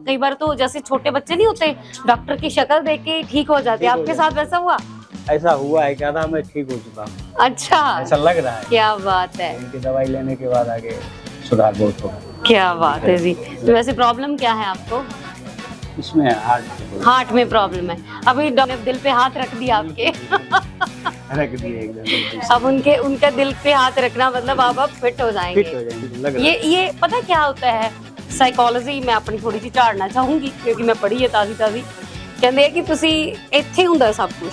कई बार तो जैसे छोटे बच्चे नहीं होते, डॉक्टर की शक्ल देख के ठीक हो जाते हैं, आपके साथ वैसा हुआ? ऐसा हुआ है, क्या था, मैं ठीक हो चुका हूँ, अच्छा, ऐसा लग रहा है। क्या बात है, इनकी दवाई लेने के बाद आगे सुधार बहुत होगा। क्या बात है जी। तो वैसे प्रॉब्लम क्या है आपको? इसमें हार्ट में प्रॉब्लम है। अभी डॉक्टर ने दिल पे हाथ रख दिया आपके रख दिए एकदम। अब उनके दिल पे हाथ रखना मतलब आप अब फिट हो जाएंगे। फिट हो जाएंगे, लग रहा है। ये पता क्या होता है, ਸਾਈਕੋਲੋਜੀ मैं अपनी थोड़ी जी झाड़ना चाहूंगी क्योंकि मैं पढ़ी है ताज़ी ਕਹਿੰਦੇ ਆ ਕਿ ਤੁਸੀਂ ਇੱਥੇ ਹੁੰਦਾ ਸਭ ਕੁਝ,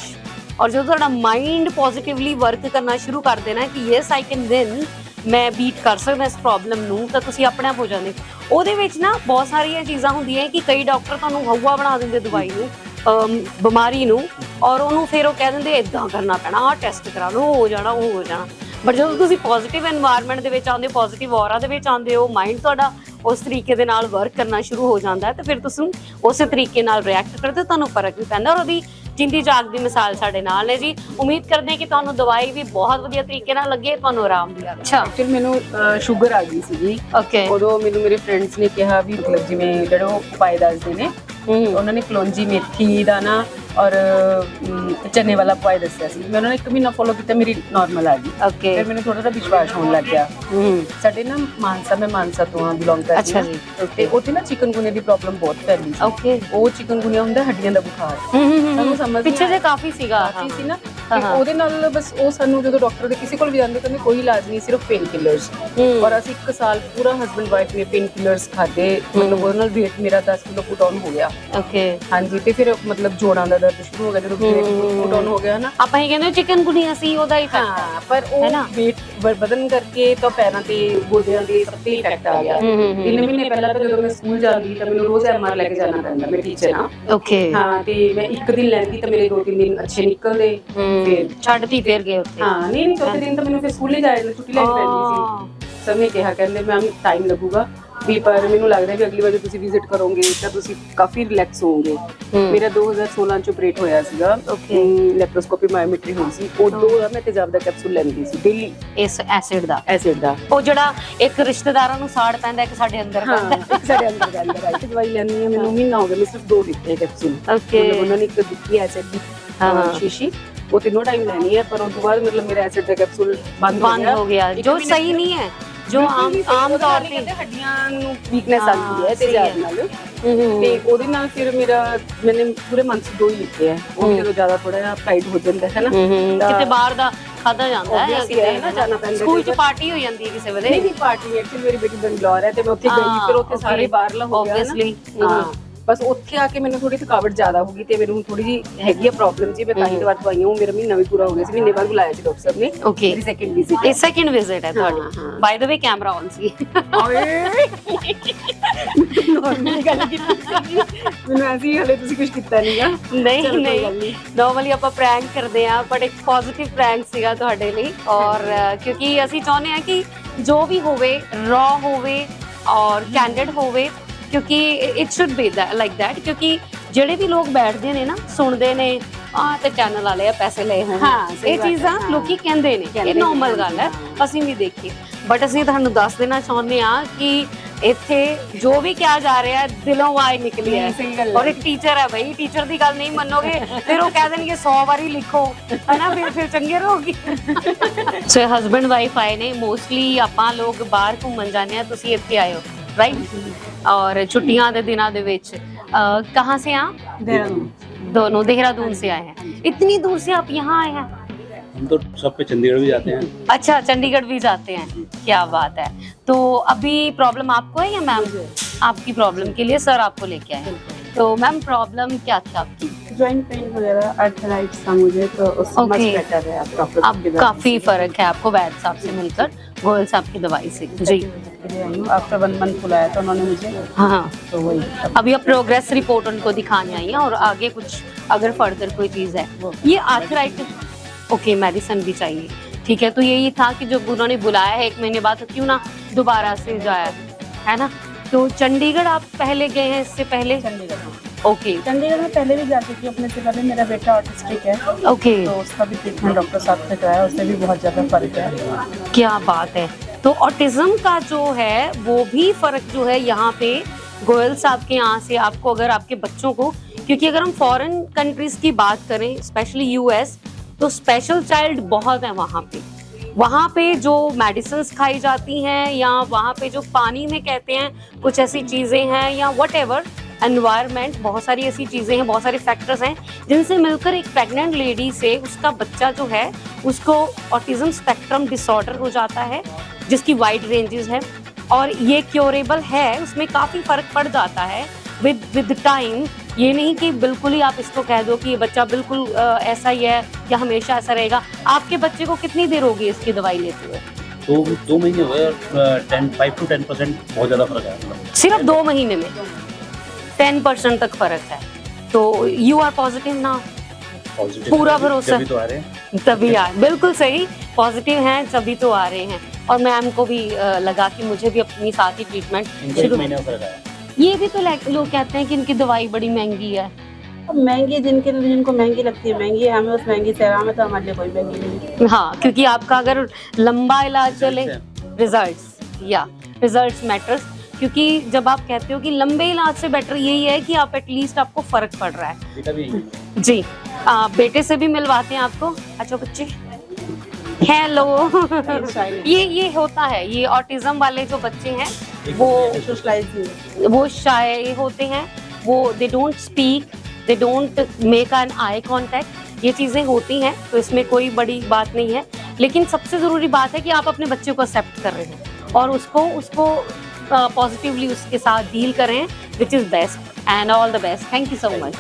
ਔਰ ਜਦੋਂ ਤੁਹਾਡਾ ਮਾਈਂਡ ਪੋਜ਼ਿਟਿਵਲੀ ਵਰਕ ਕਰਨਾ ਸ਼ੁਰੂ ਕਰ ਦੇਣਾ ਕਿ ਯੈਸ ਆਈ ਕੈਨ ਵਿਨ, ਮੈਂ ਬੀਟ ਕਰ ਸਕਦਾ ਇਸ ਪ੍ਰੋਬਲਮ ਨੂੰ, ਤਾਂ ਤੁਸੀਂ ਆਪਣੇ ਆਪ ਹੋ ਜਾਂਦੇ। ਉਹਦੇ ਵਿੱਚ ਨਾ ਬਹੁਤ ਸਾਰੀਆਂ ਚੀਜ਼ਾਂ ਹੁੰਦੀਆਂ ਕਿ ਕਈ ਡਾਕਟਰ ਤੁਹਾਨੂੰ ਹਵਾ ਬਣਾ ਦਿੰਦੇ ਦਵਾਈ ਨੂੰ, ਬਿਮਾਰੀ ਨੂੰ, ਔਰ ਉਹਨੂੰ ਫਿਰ ਉਹ ਕਹਿ ਦਿੰਦੇ ਇਦਾਂ ਕਰਨਾ ਪੈਣਾ, ਆਹ ਟੈਸਟ ਕਰਾ ਲਓ, ਉਹ ਹੋ ਜਾਣਾ, ਉਹ ਹੋ ਜਾਣਾ। ਬਟ ਜਦੋਂ ਤੁਸੀਂ ਪੋਜ਼ਿਟਿਵ এনवायरमेंट ਦੇ ਵਿੱਚ ਆਉਂਦੇ ਹੋ, ਪੋਜ਼ਿਟਿਵ ਔਰਾ ਦੇ ਵਿੱਚ ਆਉਂਦੇ ਹੋ, ਮਾਈਂਡ ਤੁਹਾਡਾ ਉਸ ਤਰੀਕੇ ਦੇ ਨਾਲ ਵਰਕ ਕਰਨਾ ਸ਼ੁਰੂ ਹੋ ਜਾਂਦਾ ਹੈ, ਤੇ ਫਿਰ ਤੁਸੀਂ ਉਸੇ ਤਰੀਕੇ ਨਾਲ ਰਿਐਕਟ ਕਰਦੇ ਹੋ, ਤੁਹਾਨੂੰ ਫਰਕ ਵੀ ਪੈਂਦਾ। ਔਰ ਉਹਦੀ ਜਿੰਦੀ ਜਾਗ ਦੀ ਮਿਸਾਲ ਸਾਡੇ ਨਾਲ ਹੈ ਜੀ। ਉਮੀਦ ਕਰਦੇ ਹਾਂ ਕਿ ਤੁਹਾਨੂੰ ਦਵਾਈ ਵੀ ਬਹੁਤ ਵਧੀਆ ਤਰੀਕੇ ਨਾਲ ਲੱਗੇ, ਤੁਹਾਨੂੰ ਆਰਾਮ ਵੀ ਆਵੇ। ਅੱਛਾ, ਐਕਚੁਅਲੀ ਮੈਨੂੰ ਸ਼ੂਗਰ ਆ ਗਈ ਸੀਗੀ, ਓਕੇ। ਉਦੋਂ ਮੈਨੂੰ ਮੇਰੇ ਫਰੈਂਡਸ ਨੇ ਕਿਹਾ ਵੀ ਮਤਲਬ ਜਿਵੇਂ ਜਿਹੜੇ ਉਹ ਉਪਾਅ ਦੱਸਦੇ ਨੇ, ਉਹਨਾਂ ਨੇ ਕਲੌਂਜੀ ਮੇਥੀ ਦਾ ਨਾ ਔਰ ਚਨੇ ਵਾਲਾ ਉਪਾਅ ਦੱਸਿਆ ਸੀ। ਮੈਂ ਉਹਨਾਂ ਨੇ 1 ਮਹੀਨਾ ਫੋਲੋ ਕੀਤਾ, ਮੇਰੀ ਨਾਰਮਲ ਆ ਗਈ। ਓਕੇ, ਫਿਰ ਮੈਨੂੰ ਥੋੜਾ ਜਿਹਾ ਵਿਸ਼ਵਾਸ ਹੋਣ ਲੱਗ ਗਿਆ। ਸਾਡੇ ਨਾ ਮਾਨਸਾ, ਮੈਂ ਮਾਨਸਾ ਤੋਂ ਬਿਲੋਂਗ ਕਰਦੀ ਅੱਛਾ ਹਾਂ ਜੀ। ਤੇ ਉੱਥੇ ਨਾ ਚਿਕਨਗੁਨੀਆ ਦੀ ਪ੍ਰੋਬਲਮ ਬਹੁਤ ਫੈਲੀ ਸੀ। ਓਕੇ, ਉਹ ਚਿਕਨਗੁਨੀਆ ਹੁੰਦਾ ਹੱਡੀਆਂ ਦਾ ਬੁਖਾਰ, ਸਾਨੂੰ ਸਮਝ ਪਿੱਛੇ ਜੇ ਕਾਫੀ ਸੀਗਾ ਕਾਫੀ ਸੀ ਨਾ, ਤੇ ਉਹਦੇ ਨਾਲ ਬਸ ਉਹ ਸਾਨੂੰ ਜਦੋਂ ਡਾਕਟਰ ਦੇ ਕਿਸੇ ਕੋਲ ਵੀ ਜਾਂਦੇ ਕਹਿੰਦੇ ਕੋਈ ਇਲਾਜ ਨਹੀਂ, ਸਿਰਫ ਪੇਨ ਕਿਲਰਸ। ਔਰ ਅਸੀਂ 1 ਸਾਲ ਪੂਰਾ ਹਸਬੈਂਡ ਵਾਈਫ ਨੇ ਪੇਨ ਕਿਲਰਸ ਖਾਦੇ, ਮਤਲਬ ਉਹਦੇ ਨਾਲ weight ਮੇਰਾ 10 ਕਿਲੋ ਪੁਟ ਆਨ ਹੋ ਗਿਆ। ਓਕੇ, ਹਾਂਜੀ, ਤੇ ਫਿਰ ਮਤਲਬ ਜੋੜਾਂ ਦਾ ਦਰਦ ਸ਼ੁਰੂ ਹੋ ਗਿਆ ਜਦੋਂ ਪੁਟ ਆਨ ਹੋ ਗਿਆ ਨਾ। ਆਪਾਂ ਇਹ ਕਹਿੰਦੇ ਚਿਕਨਗੁਨੀਆ ਸੀ, ਉਹਦਾ ਇਫੈਕਟ। ਹਾਂ, ਪਰ ਉਹ weight ਵਧਣ ਕਰਕੇ ਤਾਂ ਪੈਰਾਂ ਤੇ ਗੋਡਿਆਂ ਦੇ ਸਭ ਤੇ ਇਫੈਕਟ ਆ ਗਿਆ। 3 ਮਹੀਨੇ ਪਹਿਲਾਂ ਤਾਂ ਜਦੋਂ ਮੈਂ ਸਕੂਲ ਜਾਂਦੀ ਤਾਂ ਮੈਨੂੰ ਰੋਜ਼ MR ਲੈ ਕੇ ਜਾਣਾ ਪੈਂਦਾ, ਮੈਂ ਟੀਚਰ ਹਾਂ। ਓਕੇ, ਹਾਂ, ਤੇ ਮੈਂ 1 ਦਿਨ ਲੈਂਦੀ ਤਾਂ ਮੇਰੇ 2-3 ਦਿਨ ਅੱਛੇ ਨਿਕਲਦੇ, ਫਿਰ ਛੱਡਤੀ ਫਿਰ ਗਏ ਉੱਥੇ। ਹਾਂ, ਨਹੀਂ ਚੌਥੇ ਦਿਨ ਤਾਂ ਮੈਨੂੰ ਫਿਰ ਸਕੂਲ ਨਹੀਂ ਜਾਇਆ, ਛੁੱਟੀ ਲੈਣੀ ਪੈਂਦੀ ਸੀ। ਸਭ ਨੇ ਕਿਹਾ, ਕਹਿੰਦੇ ਮੈਮ ਟਾਈਮ ਲੱਗੂਗਾ ਵੀ, ਪਰ ਮੈਨੂੰ ਲੱਗਦਾ ਵੀ ਅਗਲੀ ਵਾਰ ਤੁਸੀਂ ਵਿਜ਼ਿਟ ਕਰੋਗੇ ਤਾਂ ਤੁਸੀਂ ਕਾਫੀ ਰਿਲੈਕਸ ਹੋਵੋਗੇ। ਮੇਰਾ 2016 ਚ ਆਪਰੇਟ ਹੋਇਆ ਸੀਗਾ, ਲੈਪਰੋਸਕੋਪੀ ਮਾਇਓਮੈਟਰੀ ਹੋਈ ਸੀ। ਉਦੋਂ ਮੈਂ ਤੇਜ਼ਾਬ ਦਾ ਕੈਪਸੂਲ ਲੈਂਦੀ ਸੀ ਡੇਲੀ, ਇਸ ਐਸਿਡ ਦਾ। ਉਹ ਜਿਹੜਾ ਇੱਕ ਰਿਸ਼ਤੇਦਾਰਾਂ ਨੂੰ ਸਾੜ ਪੈਂਦਾ, ਇੱਕ ਸਾਡੇ ਅੰਦਰ ਪੈਂਦਾ। ਇੱਕ ਸਾਡੇ ਅੰਦਰ ਪੈਂਦਾ, ਰਾਈਟ। ਦਵਾਈ ਲੈਣੀ ਹੈ ਮੈਨੂੰ ਮਹੀਨਾ ਹੋ ਗਿਆ, ਮੈਂ ਸਿਰਫ 2 ਦਿੱਤੇ ਕੈਪਸੂਲ। ਓਕੇ, ਉਹਨਾਂ ਨੇ ਇੱਕ ਦਿੱਤੀ ਐਸਿਡ ਦੀ ਸ਼ੀਸ਼ੀ, ਉਹ 3 ਟਾਈਮ ਲੈਣੀ ਹੈ, ਪਰ ਉਸ ਤੋਂ ਬਾਅਦ ਮਤਲਬ ਮੇਰਾ ਐਸਿਡ ਦਾ ਕੈਪਸੂਲ ਬੰਦ ਹੋ ਗਿਆ, ਜੋ ਸਹੀ ਨਹੀਂ ਹੈ। ਜੋ ਆਮ ਤੌਰ ਤੇ ਹੱਡੀਆਂ ਨੂੰ ਵੀਕਨੈਸ ਆਉਂਦੀ ਹੈ ਤੇਜ਼ਾਬ ਨਾਲ, ਤੇ ਉਹਦੇ ਨਾਲ ਫਿਰ ਮੈंने ਪੂਰੇ ਮੰਥ 2 ਹੀ ਲਿੱਤੇ ਹੈ। ਉਹ ਜਦੋਂ ਜ਼ਿਆਦਾ ਥੋੜਾ ਜਿਹਾ ਟਾਈਟ ਹੋ ਜਾਂਦਾ ਹੈ ਨਾ, ਕਿਤੇ ਬਾਹਰ ਦਾ ਖਾਦਾ ਜਾਂਦਾ ਹੈ, ਕਿਤੇ ਨਾ ਜਾਣਾ ਪੈਂਦਾ। ਸਕੂਲ ਚ ਪਾਰਟੀ ਹੋ ਜਾਂਦੀ ਹੈ ਕਿਸੇ ਵੇਲੇ। ਨਹੀਂ ਪਾਰਟੀ, ਐਕਚੁਅਲੀ ਮੇਰੀ ਬੇਟੀ ਬੰਗਲੌਰ ਹੈ ਤੇ ਮੈਂ ਉੱਥੇ ਗਈ, ਫਿਰ ਉੱਥੇ ਸਾਰੇ ਬਾਹਰਲਾ ਹੋ ਗਿਆ ਨਾ। ਬਸ ਉੱਥੇ ਆ ਕੇ ਮੈਨੂੰ ਥੋੜੀ ਥਕਾਵਟ ਜ਼ਿਆਦਾ ਹੋ ਗਈ, ਤੇ ਮੈਨੂੰ ਥੋੜੀ ਜੀ ਹੈਗੀ ਆ ਪ੍ਰੋਬਲਮ ਜੀ। ਮੈਂ ਤਾਂ ਹੀ ਦਵਾਈਆਂ, ਉਹ ਮੇਰਾ ਮਹੀਨਾ ਵੀ ਪੂਰਾ ਹੋ ਗਿਆ ਸੀ, ਮਹੀਨੇ ਬਾਅਦ ਬੁਲਾਇਆ ਸੀ ਡਾਕਟਰ ਸਾਹਿਬ ਨੇ। ਓਕੇ, ਮੇਰੀ ਸੈਕਿੰਡ ਵਿਜ਼ਿਟ, ਇਹ ਸੈਕਿੰਡ ਵਿਜ਼ਿਟ ਹੈ ਤੁਹਾਡੀ। ਬਾਈ ਦ ਵੇ ਕੈਮਰਾ ਔਨ ਸੀ। ਨਾਰਮਲੀ ਗੱਲ ਕੀਤੀ ਸੀ, ਮੈਨੂੰ ਐਸੀ ਹਲੇ ਤੁਸੀਂ ਕੁਝ ਕੀਤਾ ਨਹੀਂਗਾ। ਨਹੀਂ, ਨਾਰਮਲੀ ਆਪਾਂ ਪ੍ਰੈਂਕ ਕਰਦੇ ਆ, ਬਟ ਇੱਕ ਪੋਜ਼ਿਟਿਵ ਪ੍ਰੈਂਕ ਸੀਗਾ ਤੁਹਾਡੇ ਲਈ। ਔਰ ਕਿਉਂਕਿ ਅਸੀਂ ਚਾਹੁੰਦੇ ਆ ਕਿ ਜੋ ਵੀ ਹੋਵੇ ਰॉ ਹੋਵੇ ਔਰ ਕੈਂਡਿਡ ਹੋਵੇ, ਕਿਉਂਕਿ it should be like that. ਕਿਉਂਕਿ ਜਿਹੜੇ ਵੀ ਲੋਕ ਬੈਠਦੇ ਨੇ ਨਾ, ਸੁਣਦੇ ਨੇ, ਤੇ ਚੈਨਲ ਵਾਲੇ ਆ ਪੈਸੇ ਲਏ ਹੋਣ, ਇਹ ਚੀਜ਼ਾਂ ਲੋਕੀ ਕਹਿੰਦੇ ਨੇ, ਇਹ ਨੋਰਮਲ ਗੱਲ ਹੈ, ਅਸੀਂ ਵੀ ਦੇਖੀ। ਬਟ ਅਸੀਂ ਤੁਹਾਨੂੰ ਦੱਸ ਦੇਣਾ ਚਾਹੁੰਦੇ ਆ ਕਿ ਇੱਥੇ ਜੋ ਵੀ ਕਿਹਾ ਜਾ ਰਿਹਾ ਦਿਲੋਂ ਆਵਾਜ਼ ਨਿਕਲੀ ਹੈ। ਔਰ ਇੱਕ ਟੀਚਰ ਹੈ ਬਈ, ਟੀਚਰ ਦੀ ਗੱਲ ਨਹੀਂ ਮੰਨੋਗੇ ਫਿਰ ਉਹ ਕਹਿ ਦੇਣਗੇ 100 ਵਾਰੀ ਲਿਖੋ, ਹਨਾ, ਫਿਰ ਚੰਗੇ ਰਹੋਗੇ। ਸੋ ਹਸਬੈਂਡ ਵਾਈਫ ਆਏ ਨੇ, ਮੋਸਟਲੀ ਆਪਾਂ ਲੋਕ ਬਾਹਰ ਘੁੰਮਣ ਜਾਂਦੇ ਆ, ਤੁਸੀਂ ਇੱਥੇ ਆਏ ਹੋ, राइट। और छुट्टियां के दिनों दे विच कहाँ से आप? देहरादून। दोनों देहरादून से आए हैं। इतनी दूर से आप यहाँ आए हैं? हम तो सब पे चंडीगढ़ भी जाते हैं। अच्छा, चंडीगढ़ भी जाते हैं, क्या बात है। तो अभी प्रॉब्लम आपको है या मैम? आपकी प्रॉब्लम के लिए सर आपको लेके आए। तो मैम प्रॉब्लम क्या थी आपकी? जॉइंट पेन वगैरह, अर्थराइटिस था मुझे, तो उससे मच बेटर है अब काफी फर्क है आपको वैद्य साहब से मिलकर, गोयल साहब की दवाई से जी। आफ्टर 1 मंथ बुलाया था उन्होंने मुझे। हाँ, तो वही अभी अब प्रोग्रेस रिपोर्ट उनको दिखाने आई है, और आगे कुछ अगर फर्दर कोई चीज है। ये आर्थराइटिस, ओके, मेडिसिन भी चाहिए, ठीक है। तो यही था कि जब उन्होंने बुलाया है 1 महीने बाद, तो क्यों ना दोबारा से जाया, है ना। तो चंडीगढ़ आप पहले गए हैं इससे पहले? चंडीगढ़, ओके। चंडीगढ़ में पहले भी जा चुकी हूँ अपने से पहले। मेरा बेटा ऑटिस्टिक है, ओके, तो उसका भी ट्रीटमेंट डॉक्टर साहब से कराया, उससे भी बहुत ज़्यादा फर्क है। क्या बात है। तो ऑटिज्म का जो है वो भी फर्क जो है यहाँ पे गोयल साहब के यहाँ से आपको, अगर आपके बच्चों को, क्योंकि अगर हम फॉरेन कंट्रीज की बात करें, स्पेशली यूएस, तो स्पेशल चाइल्ड बहुत है वहाँ पे। वहाँ पे जो मेडिसिन खाई जाती हैं, या वहाँ पे जो पानी में कहते हैं कुछ ऐसी चीज़ें हैं, या व्हाटएवर एनवायरनमेंट, बहुत सारी ऐसी चीज़ें हैं, बहुत सारे फैक्टर्स हैं जिनसे मिलकर एक प्रेग्नेंट लेडी से उसका बच्चा जो है उसको ऑटिज्म स्पेक्ट्रम डिसऑर्डर हो जाता है, जिसकी वाइड रेंजेस है, और ये क्योरेबल है, उसमें काफ़ी फ़र्क पड़ जाता है विद टाइम। ये नहीं कि बिल्कुल ही आप इसको कह दो कि ये बच्चा बिल्कुल ऐसा ही है या हमेशा ऐसा रहेगा। आपके बच्चे को कितनी देर होगी इसकी दवाई लेते हुए? तो 2 महीने हुए और 5 to 10% बहुत ज़्यादा फर्क है। सिर्फ 2 महीने में 10% तक फर्क है। तो यू आर पॉजिटिव ना? पॉजिटिव पूरा भरोसा? तभी तो आ रहे हैं। तभी आ, बिल्कुल सही, पॉजिटिव हैं तभी तो आ रहे हैं। और मैम को भी लगा कि मुझे भी अपनी साथ ही ट्रीटमेंट इनको 1 शुरू। महीने का फर्क आया। ये भी तो लोग कहते हैं कि इनकी दवाई बड़ी महंगी है। अब महंगी जिनको महंगी लगती है महंगी है, हमें उस महंगी से आराम है, तो हमारे लिए कोई महंगी नहीं है। हाँ, क्योंकि आपका अगर लंबा इलाज चले, रिजल्ट्स मैटर्स, क्योंकि जब आप कहते हो कि लंबे इलाज से बेटर यही है कि आप एटलीस्ट आपको फर्क पड़ रहा है। बेटा भी यही है। जी, बेटे से भी मिलवाते हैं आपको। अच्छा बच्चे, हेलो। ये होता है, ये ऑटिज्म वाले जो बच्चे हैं वो शाय होते हैं, वो they don't speak, they don't make an eye contact, ये चीज़ें होती हैं, तो इसमें कोई बड़ी बात नहीं है। लेकिन सबसे ज़रूरी बात है कि आप अपने बच्चे को एक्सेप्ट कर रहे हैं और उसको पॉजिटिवली उसके साथ डील करें, which is best, and all the best. Thank you so much.